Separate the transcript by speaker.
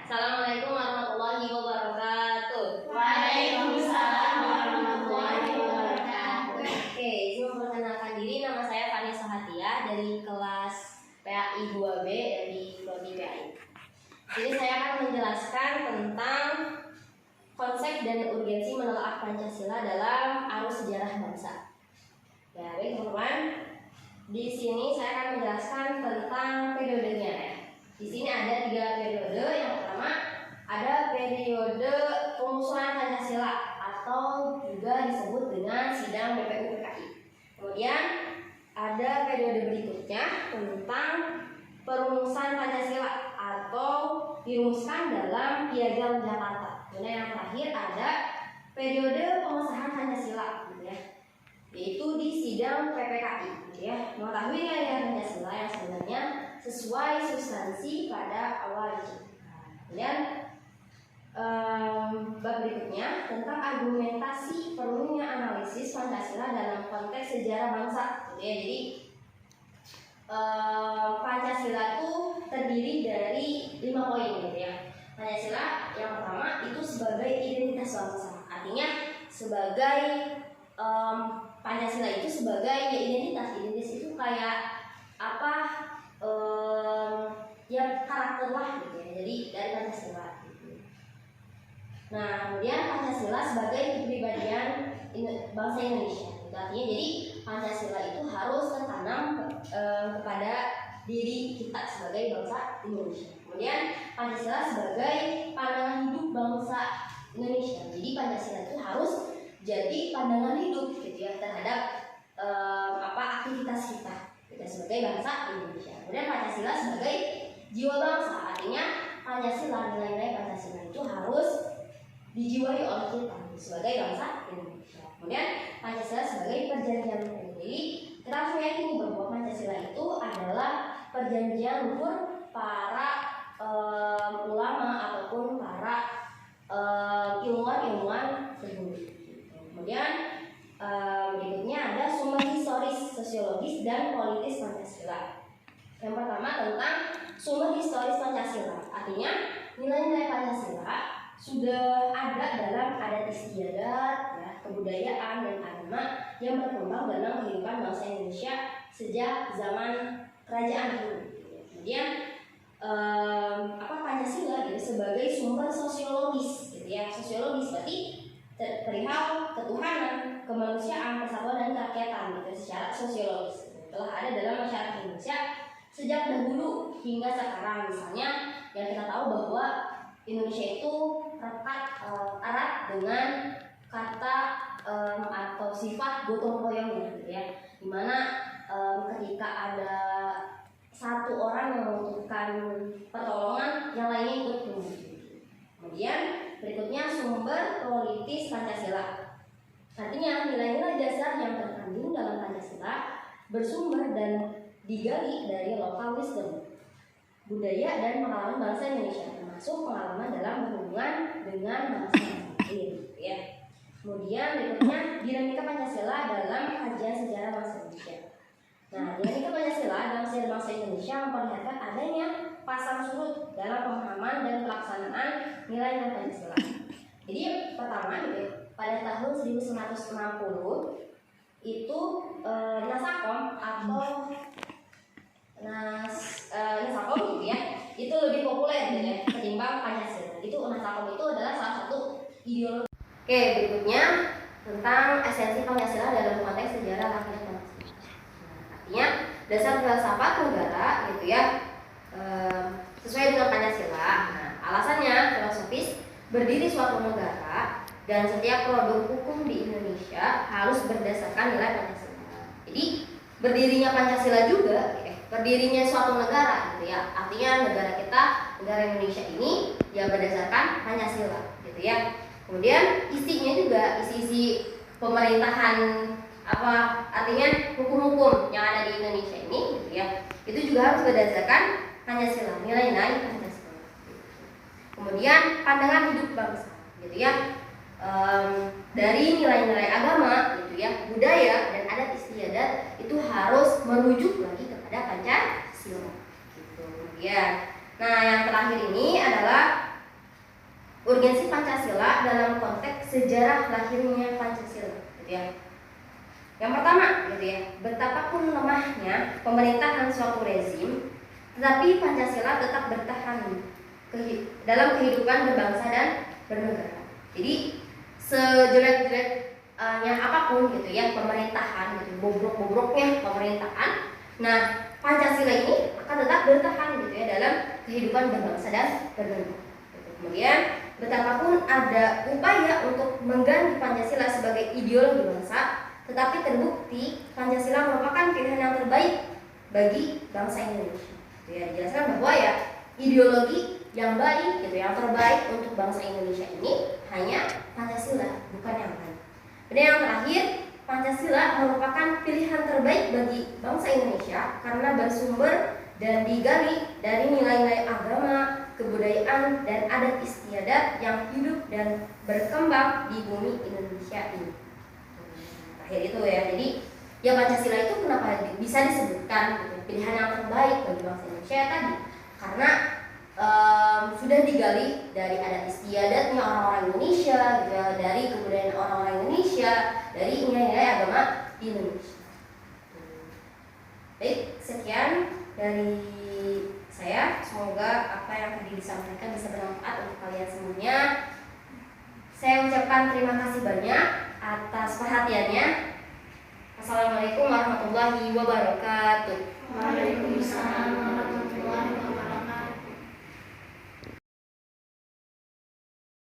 Speaker 1: Assalamualaikum warahmatullahi wabarakatuh.
Speaker 2: Waalaikumsalam warahmatullahi wabarakatuh.
Speaker 1: Oke, izin memperkenalkan diri, nama saya Fani Sahatia dari kelas PAI 2B dari Prodi PAI. Jadi saya akan menjelaskan tentang konsep dan urgensi menelaah Pancasila dalam arus sejarah bangsa. Ya, baik teman-teman. Di sini saya akan menjelaskan tentang periodenya ya. Di sini ada 3 periode. Yang pertama ada periode pengusulan Pancasila atau juga disebut dengan sidang BPU PKI. Kemudian ada periode berikutnya tentang perumusan Pancasila atau dirumuskan dalam Piagam Jakarta. Kemudian yang terakhir ada periode pengesahan Pancasila, gitu ya, yaitu di sidang PPKI, gitu ya. Mengetahui nilai Pancasila yang sebenarnya sesuai substansi pada awal diciptakan. Kemudian bab berikutnya tentang argumentasi perlunya analisis Pancasila dalam konteks sejarah bangsa, gitu ya. Jadi Pancasila itu terdiri dari 5 poin, gitu ya. Pancasila yang pertama itu sebagai identitas bangsa, artinya sebagai Pancasila itu sebagai identitas itu kayak apa, ya karakter lah, gitu ya. Jadi dari Pancasila gitu. Nah, kemudian Pancasila sebagai kepribadian bangsa Indonesia, gitu. Artinya jadi Pancasila itu harus tertanam kepada diri kita sebagai bangsa Indonesia. Kemudian Pancasila sebagai pandangan hidup bangsa Indonesia. Jadi Pancasila itu harus jadi pandangan hidup, gitu ya, terhadap aktivitas kita sebagai bangsa Indonesia. Kemudian Pancasila sebagai jiwa bangsa, artinya Pancasila, nilai-nilai Pancasila itu harus dijiwai oleh kita sebagai bangsa Indonesia. Kemudian Pancasila sebagai perjanjian luhur. Jadi kita harus meyakini bahwa Pancasila itu adalah perjanjian luhur para ulama ataupun para ilmuwan sebelum. Kemudian berikutnya ada sumber historis, sosiologis, dan politis Pancasila. Yang pertama tentang sumber historis Pancasila, artinya nilai-nilai Pancasila sudah ada dalam adat istiadat, ya, kebudayaan dan agama yang berkembang dalam kehidupan bangsa Indonesia sejak zaman kerajaan dulu. Kemudian Pancasila gitu, sebagai sumber sosiologis, gitu ya. Sosiologis berarti perihal ketuhanan, kemanusiaan, persatuan dan kerakyatan, gitu, secara sosiologis. Telah ada dalam masyarakat Indonesia sejak dahulu hingga sekarang. Misalnya yang kita tahu bahwa Indonesia itu erat dengan kata atau sifat gotong royong, gitu ya, dimana ketika ada satu orang yang membutuhkan pertolongan, yang lainnya ikut membantu. Kemudian berikutnya sumber politis Pancasila, artinya nilai-nilai dasar yang terkandung dalam Pancasila bersumber dan digali dari lokal wisdom, budaya dan pengalaman bangsa Indonesia, termasuk pengalaman dalam berhubungan dengan bangsa lain, ya. Kemudian berikutnya dinamika Pancasila dalam kajian sejarah bangsa Indonesia. Nah, dinamika Pancasila dalam sejarah bangsa Indonesia memperlihatkan adanya pasang surut dalam pemahaman dan pelaksanaan nilai-nilai Pancasila. Jadi pertama, pada tahun 1960 itu Nasakom atau Nasakom, gitu ya, itu lebih populer, gitu ya, ketimbang Pancasila. Itu Nasakom itu adalah salah satu ideologi. Oke, berikutnya tentang esensi Pancasila dalam konteks sejarah rakyat bangsa. Artinya dasar filsafat negara, gitu ya, sesuai dengan Pancasila. Nah, alasannya filosofis, berdiri suatu negara dan setiap produk hukum di Indonesia harus berdasarkan nilai Pancasila. Jadi berdirinya Pancasila juga, berdirinya suatu negara, gitu ya, artinya negara kita, negara Indonesia ini ya berdasarkan Pancasila, gitu ya. Kemudian isinya juga isi-isi pemerintahan, artinya hukum-hukum yang ada di Indonesia ini, gitu ya, itu juga harus berdasarkan Pancasila, nilai-nilai Pancasila. Kemudian pandangan hidup bangsa, gitu ya, dari nilai-nilai agama, gitu ya, budaya dan adat istiadat itu harus merujuk lagi kepada Pancasila, gitu. Kemudian, nah yang terakhir ini adalah urgensi Pancasila dalam konteks sejarah lahirnya Pancasila, gitu ya. Yang pertama, gitu ya, betapapun lemahnya pemerintahan suatu rezim, tetapi Pancasila tetap bertahan dalam kehidupan berbangsa dan bernegara. Jadi sejelek-jeleknya apapun gitu ya pemerintahan, gitu, bobrok-bobroknya pemerintahan, nah Pancasila ini akan tetap bertahan gitu ya dalam kehidupan berbangsa dan bernegara. Kemudian betapapun ada upaya untuk mengganti Pancasila sebagai ideologi bangsa, tetapi terbukti Pancasila merupakan pilihan yang terbaik bagi bangsa Indonesia. Ya, dijelaskan bahwa ya ideologi yang baik gitu, yang terbaik untuk bangsa Indonesia ini hanya Pancasila, bukan yang lain. Dan yang terakhir, Pancasila merupakan pilihan terbaik bagi bangsa Indonesia karena bersumber dan digali dari nilai-nilai agama, kebudayaan, dan adat istiadat yang hidup dan berkembang di bumi Indonesia ini. Akhir itu ya, jadi ya Pancasila itu kenapa bisa disebutkan gitu, pilihan yang terbaik bagi bangsa Indonesia tadi karena sudah digali dari adat istiadatnya orang-orang Indonesia gitu ya, dari kebudayaan orang-orang Indonesia, dari nilai-nilai agama di Indonesia. Baik, sekian dari saya, semoga apa yang tadi disampaikan bisa bermanfaat untuk kalian semuanya. Saya ucapkan terima kasih banyak atas perhatiannya. Assalamualaikum warahmatullahi wabarakatuh.
Speaker 2: Waalaikumsalam.